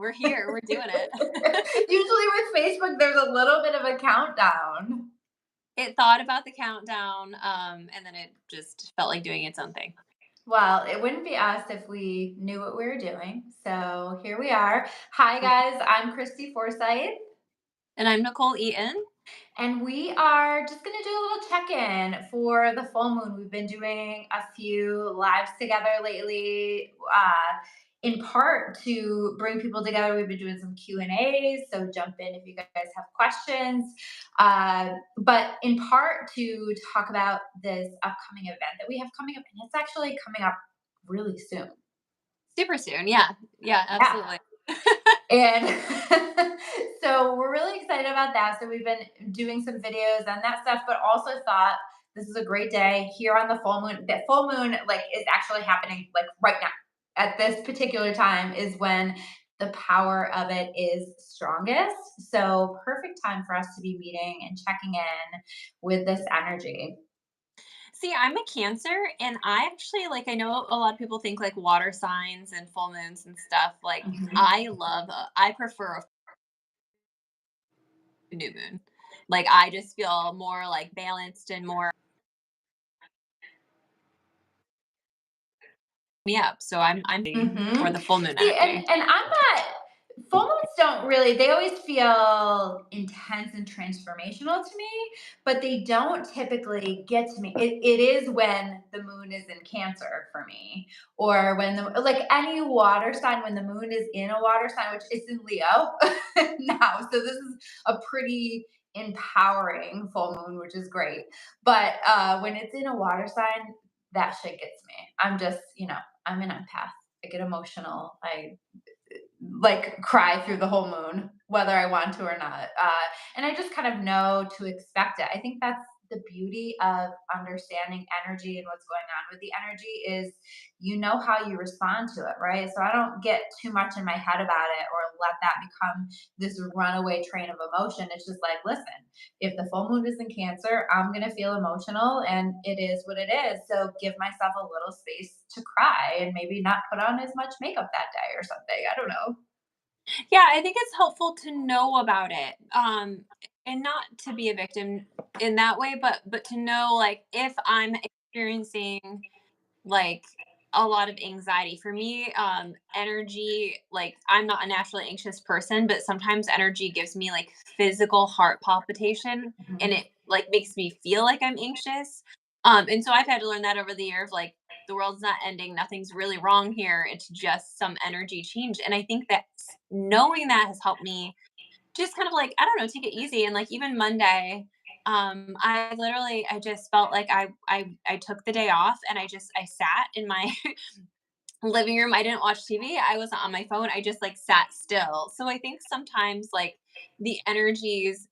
We're here. We're doing it. Usually with Facebook, there's a little bit of a countdown. It thought about the countdown, and then it just felt like doing its own thing. Well, it wouldn't be us if we knew what we were doing. So here we are. Hi, guys. I'm Christy Forsyth. And I'm Nichole Eaton. And we are just going to do a little check in for the full moon. We've been doing a few lives together lately. In part to bring people together, we've been doing some Q&As, so jump in if you guys have questions. But in part to talk about this upcoming event that we have coming up, and it's actually coming up really soon. Super soon. Yeah. Yeah, Yeah. absolutely. And so we're really excited about that. So we've been doing some videos on that stuff, but also thought this is a great day here on the full moon. The full moon like is actually happening like right now. At this particular time is when the power of it is strongest. So perfect time for us to be meeting and checking in with this energy. See, I'm a Cancer, and I actually like. I know a lot of people think like water signs and full moons and stuff. Like, Mhm. I prefer a new moon. Like, I just feel more like balanced and more me up. So I'm for Mhm. the full moon See, energy. and I'm not full moons don't really they always feel intense and transformational to me, but they don't typically get to me. It is when the moon is in Cancer for me, or when the like any water sign when the moon is in a water sign, which is in Leo now. So this is a pretty empowering full moon, which is great. But when it's in a water sign, that shit gets me. I'm just, I'm an empath. I get emotional. I like cry through the whole moon, whether I want to or not. And I just kind of know to expect it. I think that's the beauty of understanding energy and what's going on with the energy is you know how you respond to it, right? So I don't get too much in my head about it or let that become this runaway train of emotion. It's just like, listen, if the full moon is in Cancer, I'm going to feel emotional and it is what it is. So give myself a little space to cry and maybe not put on as much makeup that day or something. I don't know. Yeah, I think it's helpful to know about it. And not to be a victim in that way, but to know like if I'm experiencing like a lot of anxiety. For me, energy, like I'm not a naturally anxious person, but sometimes energy gives me like physical heart palpitation and Mhm. it like makes me feel like I'm anxious. And so I've had to learn that over the year of like the world's not ending, nothing's really wrong here. It's just some energy change. And I think that knowing that has helped me just kind of like, I don't know, take it easy. And like even Monday, I just felt like I took the day off and I sat in my living room. I didn't watch TV. I wasn't on my phone. I just like sat still. So I think sometimes like the energies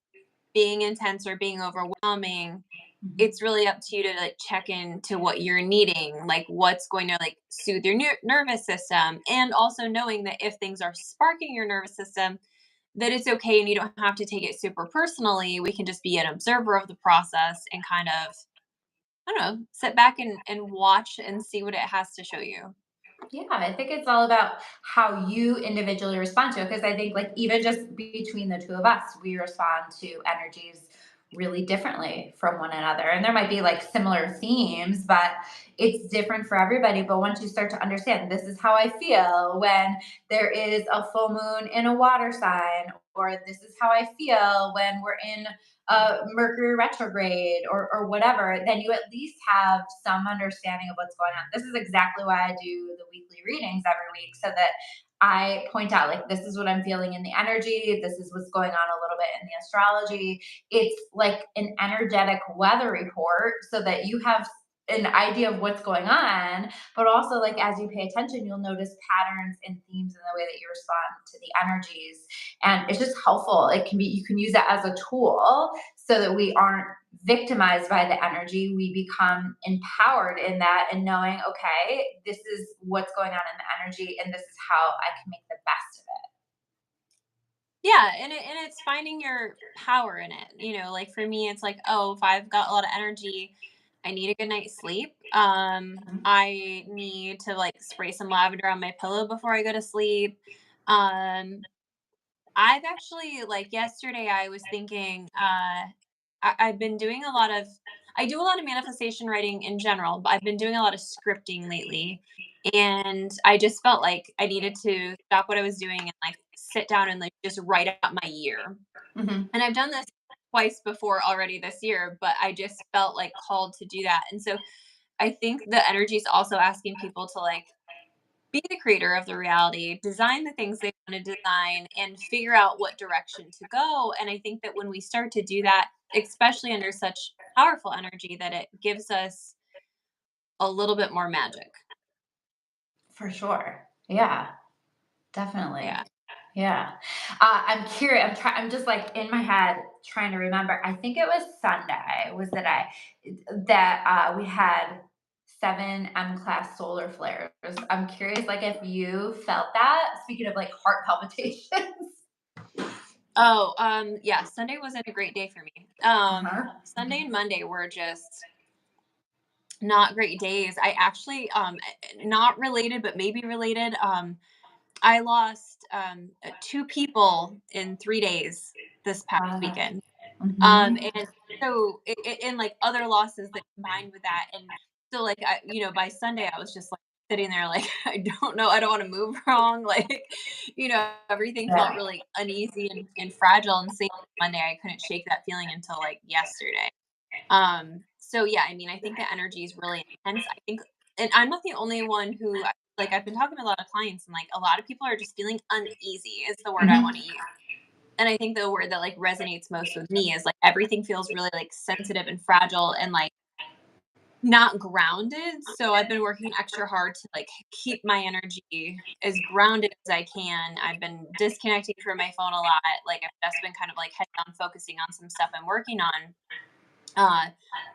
being intense or being overwhelming, Mhm. it's really up to you to like check in to what you're needing, like what's going to like soothe your nervous system, and also knowing that if things are sparking your nervous system, that it's okay and you don't have to take it super personally. We can just be an observer of the process and kind of, I don't know, sit back and watch and see what it has to show you. Yeah, I think it's all about how you individually respond to it. Because I think, like, even just between the two of us, we respond to energies really differently from one another. And there might be like similar themes, but it's different for everybody. But once you start to understand, this is how I feel when there is a full moon in a water sign, or this is how I feel when we're in Mercury retrograde or whatever, then you at least have some understanding of what's going on. This is exactly why I do the weekly readings every week so that I point out, like, this is what I'm feeling in the energy. This is what's going on a little bit in the astrology. It's like an energetic weather report so that you have an idea of what's going on, but also like as you pay attention, you'll notice patterns and themes in the way that you respond to the energies. And it's just helpful. It can be, you can use it as a tool so that we aren't victimized by the energy. We become empowered in that and knowing, okay, this is what's going on in the energy and this is how I can make the best of it. Yeah, and it's finding your power in it. You know, like for me, it's like, oh, if I've got a lot of energy, I need a good night's sleep. I need to like spray some lavender on my pillow before I go to sleep. Um, I've actually like yesterday I was thinking I've been doing a lot of I do a lot of manifestation writing in general, but I've been doing a lot of scripting lately. And I just felt like I needed to stop what I was doing and like sit down and like just write out my year. Mhm. And I've done this twice before already this year, but I just felt like called to do that. And so I think the energy is also asking people to like be the creator of the reality, design the things they want to design, and figure out what direction to go. And I think that when we start to do that, especially under such powerful energy, that it gives us a little bit more magic. For sure. Yeah, Yeah. definitely. Yeah. I'm curious. I'm just like in my head trying to remember. I think it was Sunday. Was that we had 7 M class solar flares. I'm curious, like if you felt that. Speaking of like heart palpitations. Oh, yeah. Sunday wasn't a great day for me. Uh-huh. Sunday and Monday were just not great days. I actually, not related, but maybe related. I lost two people in 3 days this past weekend. Mhm. And so and like other losses that combined with that. And so like by Sunday I was just like sitting there like I don't know, I don't want to move wrong. Like, everything felt Yeah. really uneasy and fragile. And same Monday, I couldn't shake that feeling until like yesterday. So yeah, I mean, I think the energy is really intense. I think and I'm not the only one who like I've been talking to a lot of clients and like a lot of people are just feeling uneasy is the word I want Mhm. to use. And I think the word that like resonates most with me is like everything feels really like sensitive and fragile and like not grounded. So I've been working extra hard to like keep my energy as grounded as I can. I've been disconnecting from my phone a lot. Like I've just been kind of like head down focusing on some stuff I'm working on.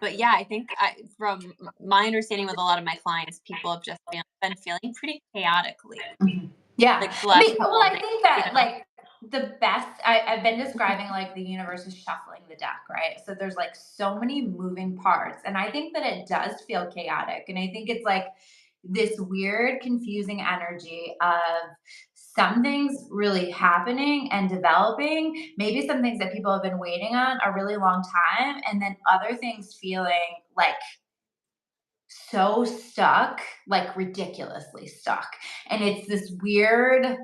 But yeah, I think from my understanding with a lot of my clients, people have just been feeling pretty chaotic lately, Mhm. Yeah. like the I last mean, well, couple of I days, think you that know? like the best I've been describing like the universe is shuffling the deck, right? So there's like so many moving parts. And I think that it does feel chaotic. And I think it's like this weird, confusing energy of some things really happening and developing, maybe some things that people have been waiting on a really long time, and then other things feeling like so stuck, like ridiculously stuck. And it's this weird,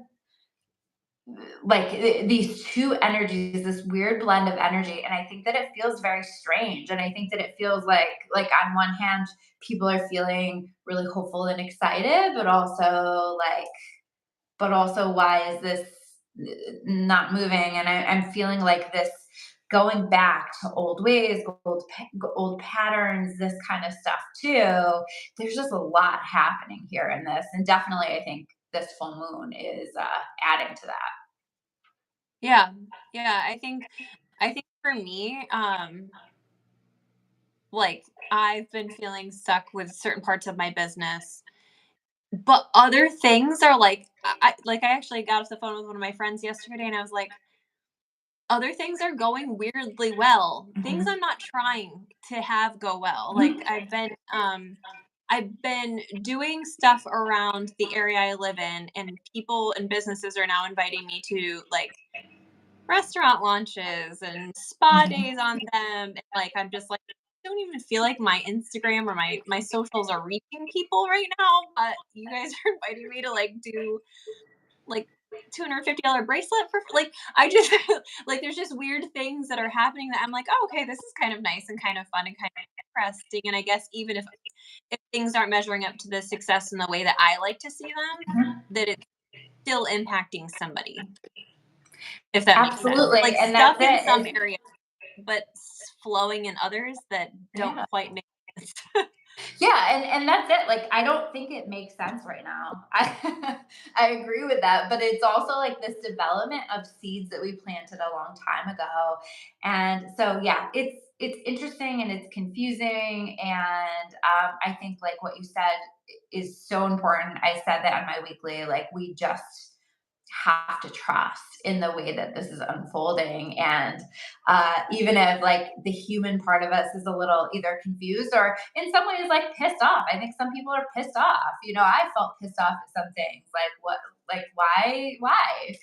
like these two energies, this weird blend of energy. And I think that it feels very strange. And I think that it feels like on one hand, people are feeling really hopeful and excited, but also why is this not moving? And I'm feeling like this going back to old ways, old patterns, this kind of stuff too. There's just a lot happening here in this, and definitely I think this full moon is adding to that. Yeah. Yeah. I think for me, like I've been feeling stuck with certain parts of my business, but other things are like I actually got off the phone with one of my friends yesterday and I was like, other things are going weirdly well. Things Mhm. I'm not trying to have go well. Like Mhm. I've been doing stuff around the area I live in and people and businesses are now inviting me to like restaurant launches and spa Mhm. days on them. And like I'm just like I don't even feel like my Instagram or my socials are reaching people right now, but you guys are inviting me to like do like $250 bracelet for like I just like there's just weird things that are happening that I'm like, oh, okay, this is kind of nice and kind of fun and kind of interesting. And I guess even if things aren't measuring up to the success in the way that I like to see them, Mhm. that it's still impacting somebody, if that makes sense. Absolutely, Like and that's stuck in it. some areas, but flowing in others that don't Yeah. quite make sense. Yeah, and that's it. Like I don't think it makes sense right now. I I agree with that, but it's also like this development of seeds that we planted a long time ago. And so yeah, it's interesting and it's confusing, and I think like what you said is so important. I said that on my weekly, like we just have to trust in the way that this is unfolding. And even if like the human part of us is a little either confused or in some ways like pissed off. I think some people are pissed off. I felt pissed off at some things, like what, Like, why?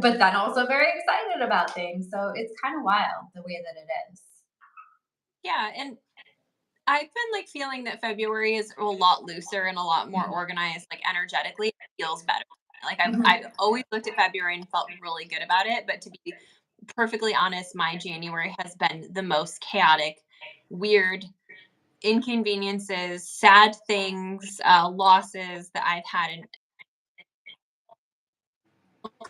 But then also very excited about things. So it's kind of wild the way that it is. Yeah, and I've been like feeling that February is a lot looser and a lot more Mhm. organized, like energetically, it feels better. Like I've Mhm. always looked at February and felt really good about it, but to be perfectly honest, my January has been the most chaotic, weird inconveniences, sad things, losses that I've had in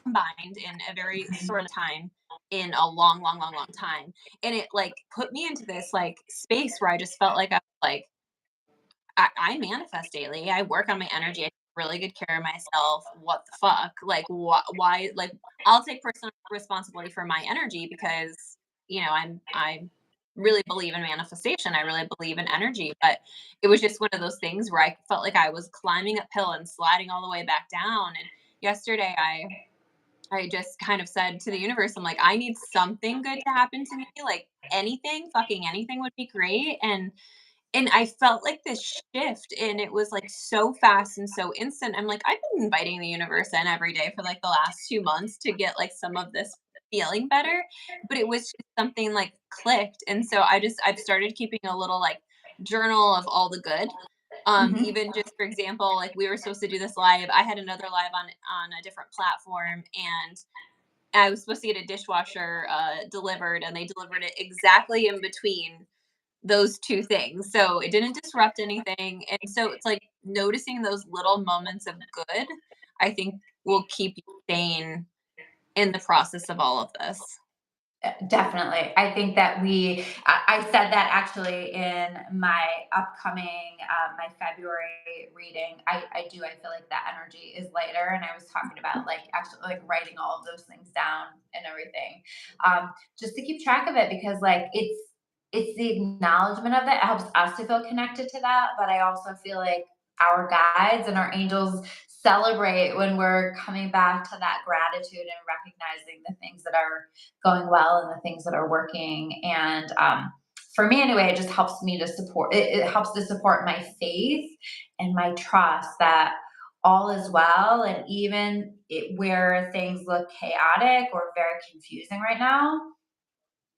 combined in a very sort of time in a long, long, long, long time. And it like put me into this like space where I just felt like I was like I manifest daily. I work on my energy. I take really good care of myself. What the fuck? Like, why? Like, I'll take personal responsibility for my energy because I really believe in manifestation. I really believe in energy. But it was just one of those things where I felt like I was climbing uphill and sliding all the way back down. And yesterday, I just kind of said to the universe, I'm like, I need something good to happen to me. Like anything, fucking anything would be great. And I felt like this shift, and it was, like, so fast and so instant. I'm like, I've been inviting the universe in every day for, like, the last 2 months to get, like, some of this feeling better, but it was just something, like, clicked, and so I've started keeping a little, like, journal of all the good. Mhm. Even just for example, like, we were supposed to do this live. I had another live on a different platform, and I was supposed to get a dishwasher, delivered, and they delivered it exactly in between those 2 things. So it didn't disrupt anything. And so it's like noticing those little moments of good, I think will keep you sane in the process of all of this. Definitely. I think that I said that actually in my upcoming, my February reading. I feel like that energy is lighter. And I was talking about like actually like writing all of those things down and everything, just to keep track of it because like it's the acknowledgement of it helps us to feel connected to that. But I also feel like our guides and our angels celebrate when we're coming back to that gratitude and recognizing the things that are going well and the things that are working. And for me, anyway, it just helps me to support. It helps to support my faith and my trust that all is well. And even where things look chaotic or very confusing right now,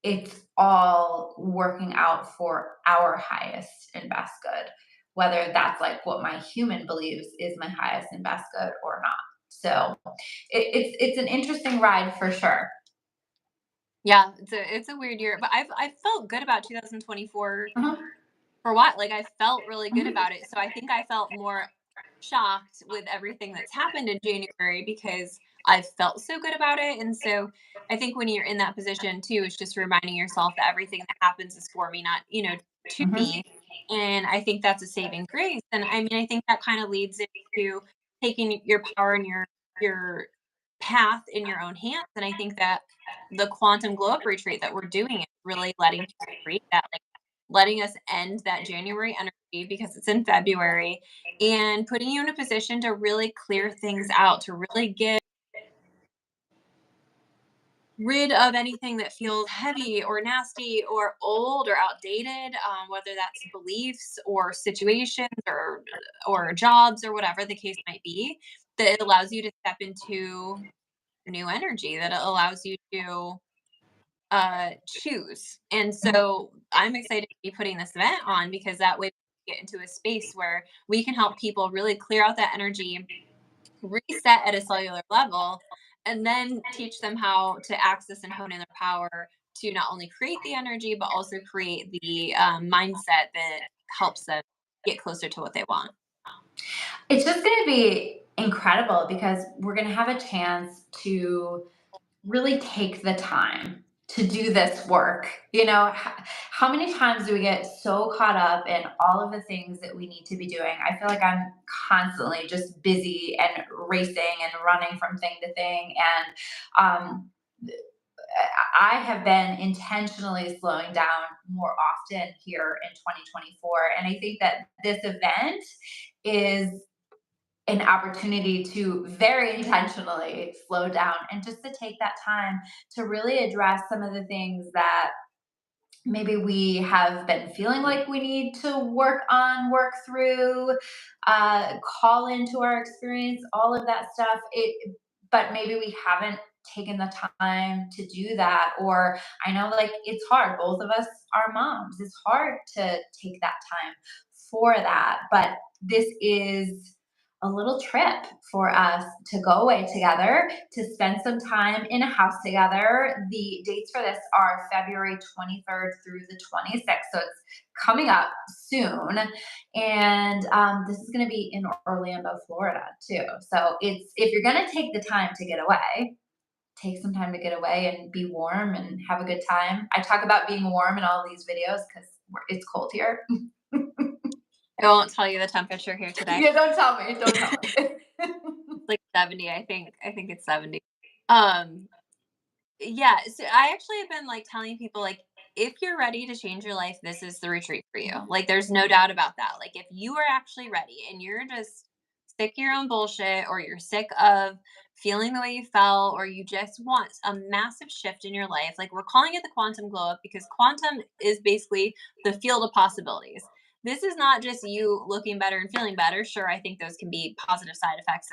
it's all working out for our highest and best good. Whether that's like what my human believes is my highest and best good or not. So it's an interesting ride for sure. Yeah, it's a weird year, but I've felt good about 2024 Mhm. for what? Like I felt really good Mhm. about it. So I think I felt more shocked with everything that's happened in January because I felt so good about it. And so I think when you're in that position too, it's just reminding yourself that everything that happens is for me, not, to Mhm. me. And I think that's a saving grace. And I mean, I think that kind of leads into taking your power and your path in your own hands. And I think that the quantum glow up retreat that we're doing is really letting people create that, like letting us end that January energy because it's in February and putting you in a position to really clear things out, to really get rid of anything that feels heavy or nasty or old or outdated, whether that's beliefs or situations or jobs or whatever the case might be. That it allows you to step into new energy. That it allows you to choose. And so I'm excited to be putting this event on because that way we get into a space where we can help people really clear out that energy, reset at a cellular level, and then teach them how to access and hone in their power to not only create the energy, but also create the mindset that helps them get closer to what they want. It's just going to be incredible because we're going to have a chance to really take the time to do this work. How many times do we get so caught up in all of the things that we need to be doing? I feel like I'm constantly just busy and racing and running from thing to thing. And I have been intentionally slowing down more often here in 2024. And I think that this event is an opportunity to very intentionally slow down and just to take that time to really address some of the things that maybe we have been feeling like we need to work through, call into our experience, all of that stuff. But maybe we haven't taken the time to do that. Or I know, like, it's hard. Both of us are moms. It's hard to take that time for that. But this is a little trip for us to go away together, to spend some time in a house together. The dates for this are February 23rd through the 26th. So it's coming up soon. And this is going to be in Orlando, Florida, too. So it's, if you're going to take the time to get away, take some time to get away and be warm and have a good time. I talk about being warm in all these videos because it's cold here. I won't tell you the temperature here today. Yeah, don't tell me. Don't tell me. It's like 70, I think. I think it's 70. Um, yeah, so I actually have been like telling people like if you're ready to change your life, this is the retreat for you. Mhm. Like there's no doubt about that. Like if you are actually ready and you're just sick of your own bullshit or you're sick of feeling the way you felt or you just want a massive shift in your life, like we're calling it the quantum glow up because quantum is basically the field of possibilities. This is not just you looking better and feeling better. Sure, I think those can be positive side effects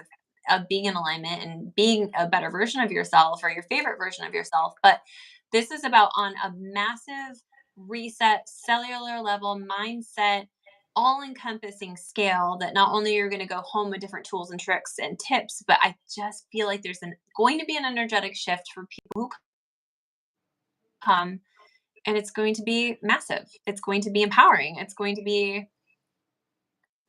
of being in alignment and being a better version of yourself or your favorite version of yourself. But this is about on a massive reset, cellular level, mindset, all encompassing scale that not only you're going to go home with different tools and tricks and tips, but I just feel like going to be an energetic shift for people who come and it's going to be massive. It's going to be empowering. It's going to be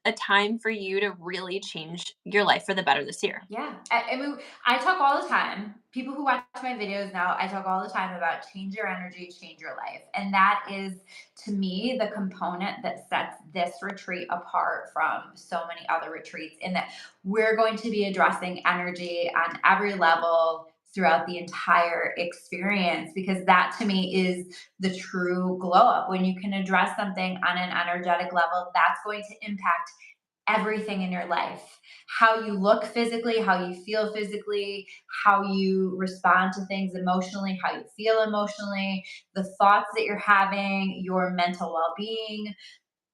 a time for you to really change your life for the better this year. Yeah. I mean, I talk all the time. People who watch my videos now, I talk all the time about change your energy, change your life. And that is, to me, the component that sets this retreat apart from so many other retreats, in that we're going to be addressing energy on every level throughout the entire experience, because that to me is the true glow up. When you can address something on an energetic level, that's going to impact everything in your life. How you look physically, how you feel physically, how you respond to things emotionally, how you feel emotionally, the thoughts that you're having, your mental well being,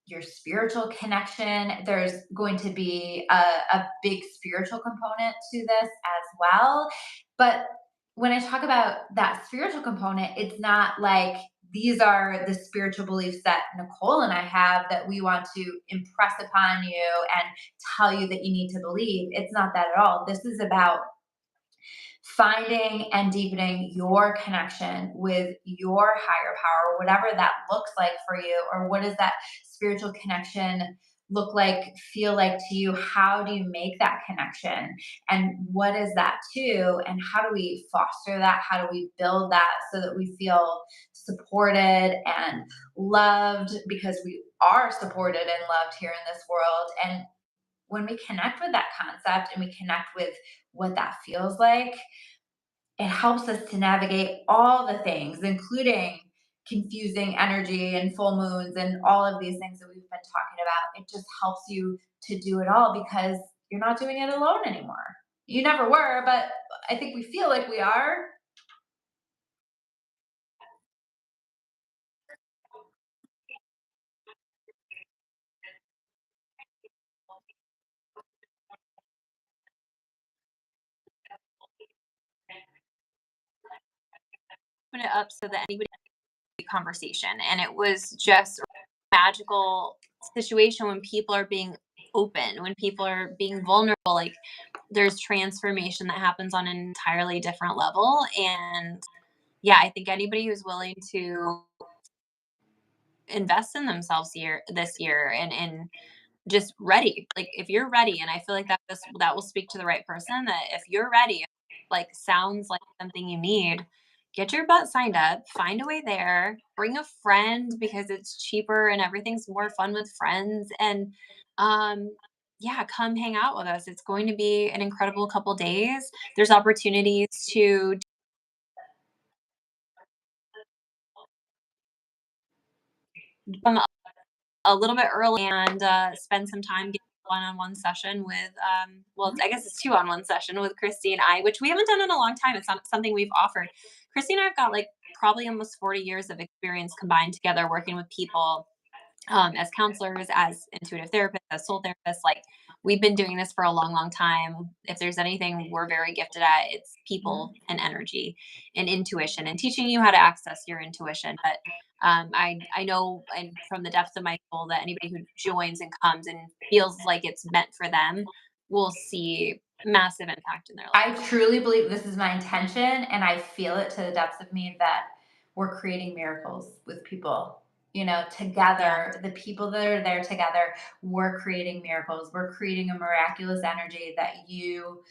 your spiritual connection. There's going to be a big spiritual component to this as well. But when I talk about that spiritual component, it's not like these are the spiritual beliefs that Nichole and I have that we want to impress upon you and tell you that you need to believe. It's not that at all. This is about finding and deepening your connection with your higher power, whatever that looks like for you, or what does that spiritual connection look like, feel like to you? How do you make that connection? And what is that too? And how do we foster that? How do we build that so that we feel supported and loved, because we are supported and loved here in this world? And when we connect with that concept and we connect with what that feels like, it helps us to navigate all the things, including confusing energy and full moons and all of these things that we've been talking about. It just helps you to do it all because you're not doing it alone anymore. You never were, but I think we feel like we are. Put it up so that anybody conversation and it was just a magical situation when people are being open, when people are being vulnerable, like there's transformation that happens on an entirely different level. And yeah, I think anybody who's willing to invest in themselves this year and just ready. Like if you're ready, and I feel like that will speak to the right person, that if you're ready, like sounds like something you need, get your butt signed up, find a way there, bring a friend because it's cheaper and everything's more fun with friends. And um yeah, come hang out with us. It's going to be an incredible couple days. There's opportunities to come a little bit early and spend some time getting a one-on-one session with well, I guess it's two-on-one session with Christy and I, which we haven't done in a long time. It's not something we've offered. Christy and I have got like probably almost 40 years of experience combined together working with people, as counselors, as intuitive therapists, as soul therapists. Like, we've been doing this for a long, long time. If there's anything we're very gifted at, it's people Mhm. and energy and intuition and teaching you how to access your intuition. But I know, and from the depths of my soul, that anybody who joins and comes and feels like it's meant for them will see massive impact in their I life. truly believe this is my intention, and I feel it to the depths of me that we're creating miracles with people. You know, Yeah. together, the people that are there together, we're creating miracles. We're creating a miraculous energy that you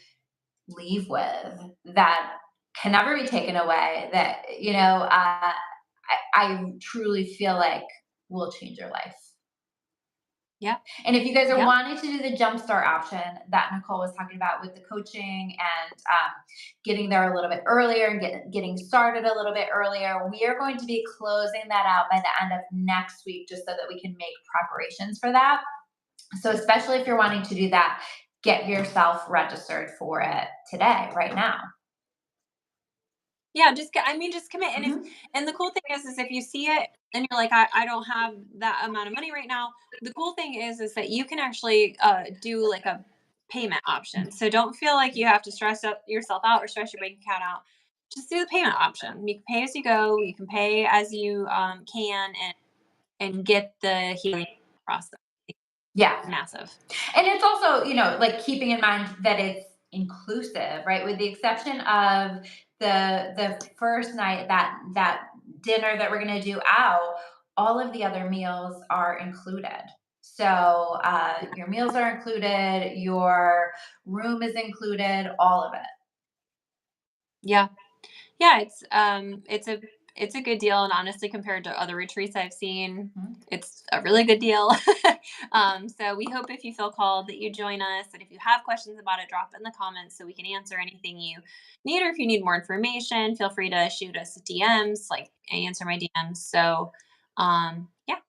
leave with that can never be taken away. That, I truly feel like will change your life. Yeah. And if you guys are Yeah. wanting to do the jumpstart option that Nichole was talking about with the coaching and getting there a little bit earlier and getting started a little bit earlier, we are going to be closing that out by the end of next week just so that we can make preparations for that. So, especially if you're wanting to do that, get yourself registered for it today, right now. Yeah, I mean, just commit. And if Mhm. and the cool thing is if you see it and you're like, I don't have that amount of money right now. The cool thing is that you can actually do like a payment option. So don't feel like you have to stress out yourself out or stress your bank account out. Just do the payment option. You can pay as you go. You can pay as you can, and get the healing process. It's Yeah. massive. And it's also, like keeping in mind that it's inclusive, right? With the exception of the first night, that dinner that we're going to do out, all of the other meals are included. So your meals are included, your room is included, all of it. Yeah. Yeah, it's a good deal, and honestly, compared to other retreats I've seen, Mhm. it's a really good deal. So we hope if you feel called that you join us, and if you have questions about it, drop it in the comments so we can answer anything you need, or if you need more information, feel free to shoot us DMs. Like, I answer my DMs. So, yeah,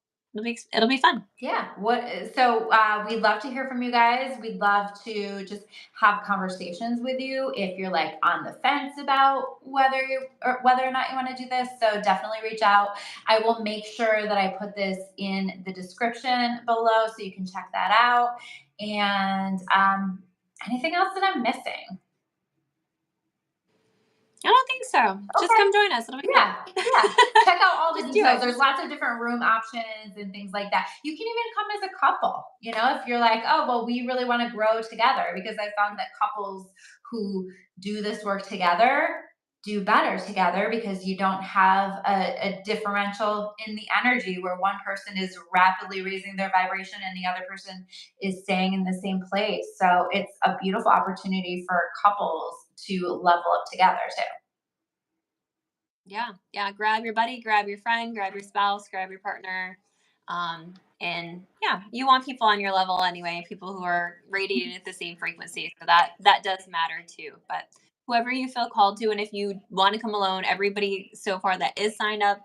it'll be fun. Yeah. We'd love to hear from you guys. We'd love to just have conversations with you if you're like on the fence about whether or not you want to do this. So definitely reach out. I will make sure that I put this in the description below so you can check that out. And anything else that I'm missing? I don't think so. Just Okay. come join us. It'll be Yeah, fun. yeah. Check out all the Just do details. it. There's lots of different room options and things like that. You can even come as a couple, if you're like, oh, well, we really want to grow together, because I found that couples who do this work together do better together because you don't have a differential in the energy where one person is rapidly raising their vibration and the other person is staying in the same place. So it's a beautiful opportunity for couples to level up together too. Yeah, yeah. Grab your buddy, grab your friend, grab your spouse, grab your partner. And yeah, you want people on your level anyway, people who are radiating at the same frequency. So that does matter too. But whoever you feel called to, and if you want to come alone, everybody so far that is signed up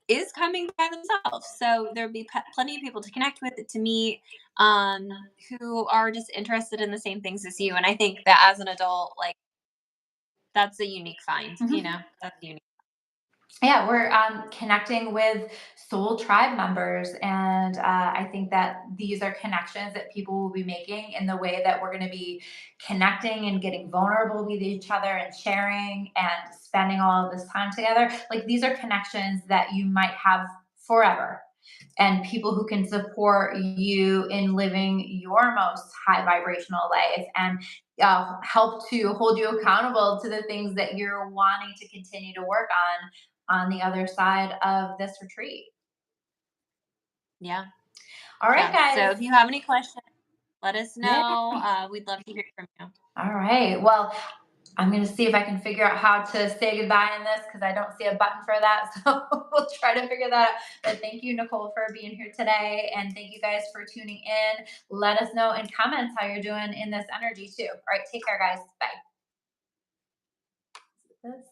is coming by themselves. So there'll be plenty of people to connect with, to meet, who are just interested in the same things as you. And I think that as an adult, like, that's a unique find. Mhm. That's unique. Yeah, we're connecting with soul tribe members, and I think that these are connections that people will be making in the way that we're going to be connecting and getting vulnerable with each other and sharing and spending all of this time together. Like, these are connections that you might have forever, and people who can support you in living your most high vibrational life and help to hold you accountable to the things that you're wanting to continue to work on the other side of this retreat. Yeah. All right, Yeah. So guys. if you have any questions, let us Yeah. know. We'd love to hear from you. All right. Well, I'm going to see if I can figure out how to say goodbye in this because I don't see a button for that. So we'll try to figure that out. But thank you, Nichole, for being here today. And thank you guys for tuning in. Let us know in comments how you're doing in this energy, too. All right. Take care, guys. Bye.